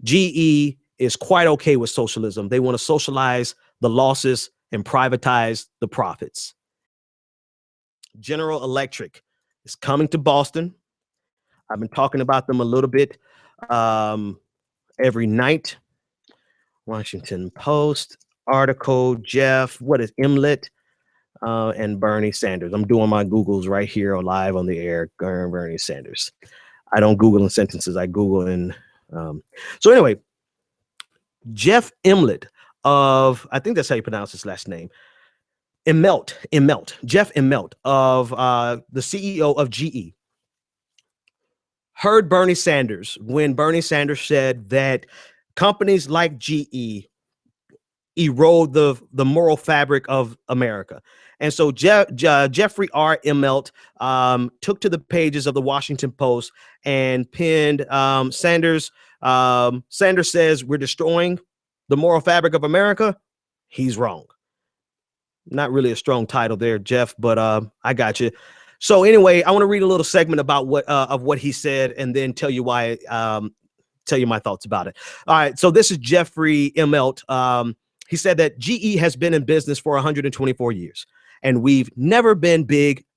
GE is quite okay with socialism. They want to socialize the losses and privatize the profits. General Electric is coming to Boston. I've been talking about them a little bit every night. Washington Post article, Jeff, what is Immelt and Bernie Sanders? I'm doing my Googles right here or live on the air, Bernie Sanders. I don't Google in sentences. I Google in. So anyway, Jeff Immelt of, I think that's how you pronounce his last name, Immelt, Jeff Immelt of the CEO of GE, heard Bernie Sanders when Bernie Sanders said that companies like GE erode the moral fabric of America. And so Jeffrey R. Immelt took to the pages of the Washington Post and penned Sanders says we're destroying the moral fabric of America. He's wrong. Not really a strong title there, Jeff, but I got you. So anyway, I want to read a little segment about what he said and then tell you why, tell you my thoughts about it. All right. So this is Jeffrey Immelt. He said that GE has been in business for 124 years, and we've never been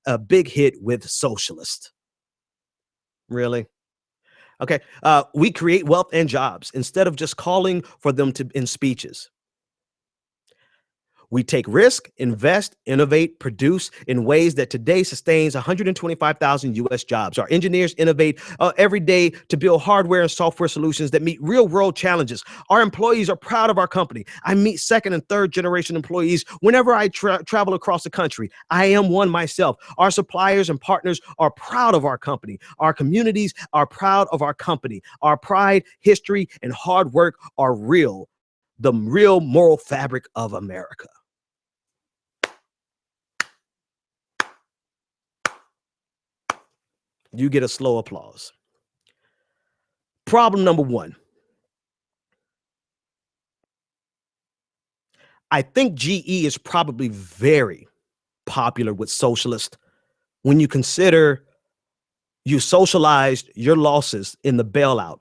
a big hit with socialists. Really? Okay. We create wealth and jobs instead of just calling for them in speeches. We take risk, invest, innovate, produce in ways that today sustains 125,000 U.S. jobs. Our engineers innovate every day to build hardware and software solutions that meet real world challenges. Our employees are proud of our company. I meet second and third generation employees whenever I travel across the country. I am one myself. Our suppliers and partners are proud of our company. Our communities are proud of our company. Our pride, history, and hard work are real. The real moral fabric of America. You get a slow applause. Problem number one. I think GE is probably very popular with socialists when you consider you socialized your losses in the bailout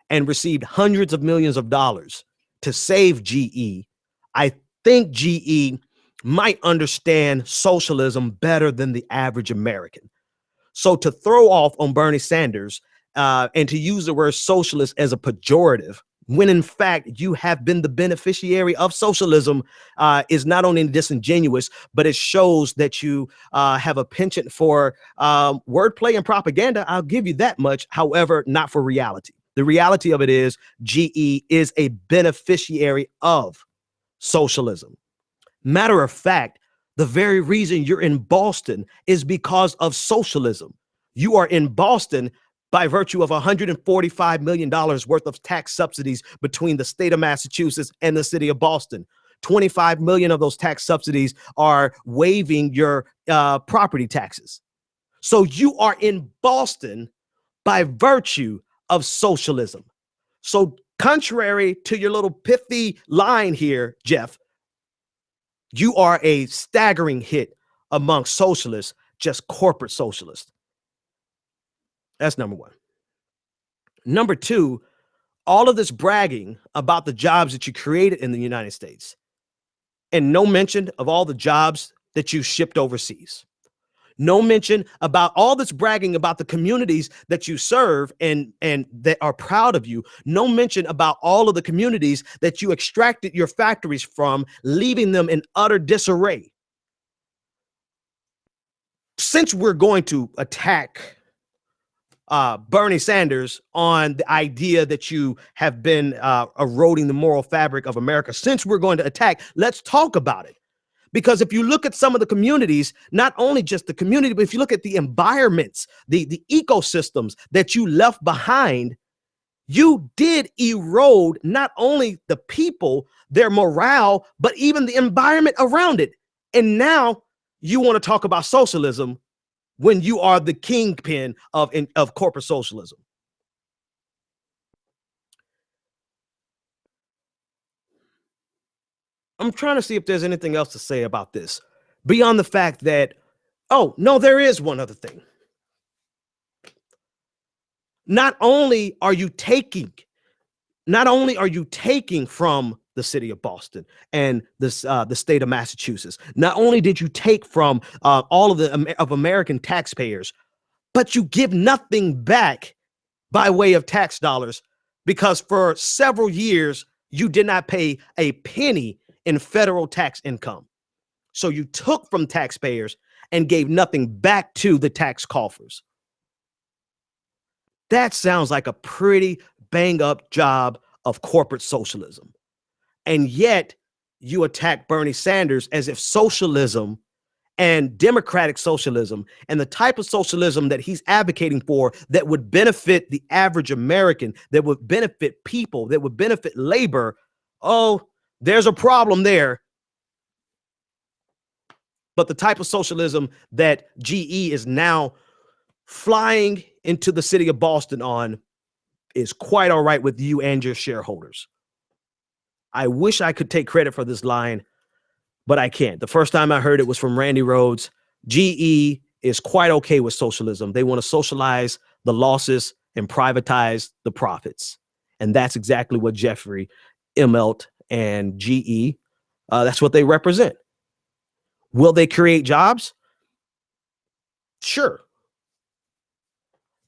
and received hundreds of millions of dollars to save GE. I think GE might understand socialism better than the average American. So to throw off on Bernie Sanders and to use the word socialist as a pejorative, when in fact you have been the beneficiary of socialism, is not only disingenuous, but it shows that you have a penchant for wordplay and propaganda. I'll give you that much. However, not for reality. The reality of it is GE is a beneficiary of socialism. Matter of fact, the very reason you're in Boston is because of socialism. You are in Boston by virtue of $145 million worth of tax subsidies between the state of Massachusetts and the city of Boston. 25 million of those tax subsidies are waiving your property taxes. So you are in Boston by virtue of socialism. So contrary to your little pithy line here, Jeff, you are a staggering hit among socialists, just corporate socialists. That's number one. Number two, all of this bragging about the jobs that you created in the United States and no mention of all the jobs that you shipped overseas. No mention about all this bragging about the communities that you serve and that are proud of you. No mention about all of the communities that you extracted your factories from, leaving them in utter disarray. Since we're going to attack Bernie Sanders on the idea that you have been eroding the moral fabric of America, since we're going to attack, let's talk about it. Because if you look at some of the communities, not only just the community, but if you look at the environments, the ecosystems that you left behind, you did erode not only the people, their morale, but even the environment around it. And now you want to talk about socialism when you are the kingpin of corporate socialism. I'm trying to see if there's anything else to say about this beyond the fact that, oh, no, there is one other thing. Not only are you taking not only are you taking from the city of Boston and this the state of Massachusetts, not only did you take from all of the of American taxpayers, but you give nothing back by way of tax dollars, because for several years you did not pay a penny in federal tax income. So you took from taxpayers and gave nothing back to the tax coffers. That sounds like a pretty bang up job of corporate socialism. And yet you attack Bernie Sanders as if socialism and democratic socialism and the type of socialism that he's advocating for that would benefit the average American, that would benefit people, that would benefit labor. Oh, there's a problem there. But the type of socialism that GE is now flying into the city of Boston on is quite all right with you and your shareholders. I wish I could take credit for this line, but I can't. The first time I heard it was from Randy Rhodes. GE is quite okay with socialism. They want to socialize the losses and privatize the profits. And that's exactly what Jeffrey, Immelt, and GE, that's what they represent. Will they create jobs? Sure.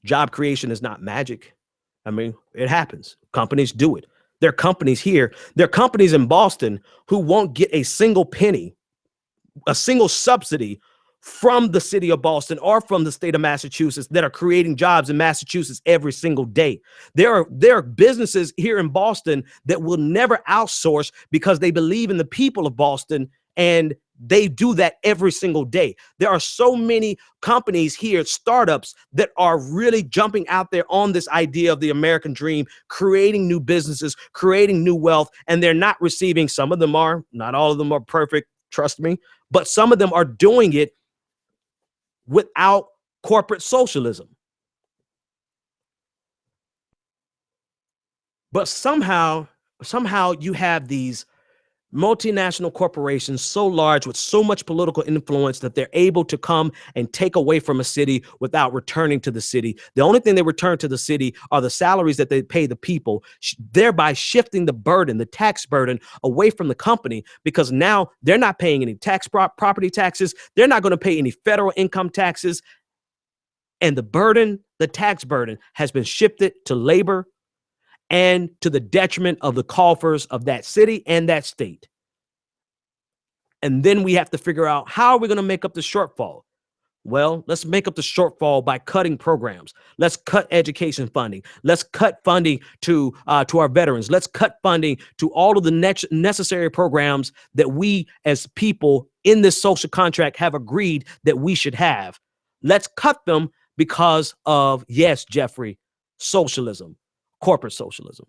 Job creation is not magic. I mean, it happens. Companies do it. There are companies here. There are companies in Boston who won't get a single penny, a single subsidy from the city of Boston or from the state of Massachusetts that are creating jobs in Massachusetts every single day. There are businesses here in Boston that will never outsource because they believe in the people of Boston, and they do that every single day. There are so many companies here, startups, that are really jumping out there on this idea of the American dream, creating new businesses, creating new wealth, and they're not receiving. Some of them are, not all of them are perfect, trust me, but some of them are doing it without corporate socialism. But somehow you have these multinational corporations so large with so much political influence that they're able to come and take away from a city without returning to the city. The only thing they return to the city are the salaries that they pay the people, thereby shifting the burden, the tax burden, away from the company, because now they're not paying any property taxes. They're not going to pay any federal income taxes. And the burden, the tax burden, has been shifted to labor and to the detriment of the coffers of that city and that state. And then we have to figure out, how are we going to make up the shortfall? Well, let's make up the shortfall by cutting programs. Let's cut education funding. Let's cut funding to our veterans. Let's cut funding to all of the necessary programs that we as people in this social contract have agreed that we should have. Let's cut them because of, yes, Jeffrey, socialism. Corporate socialism.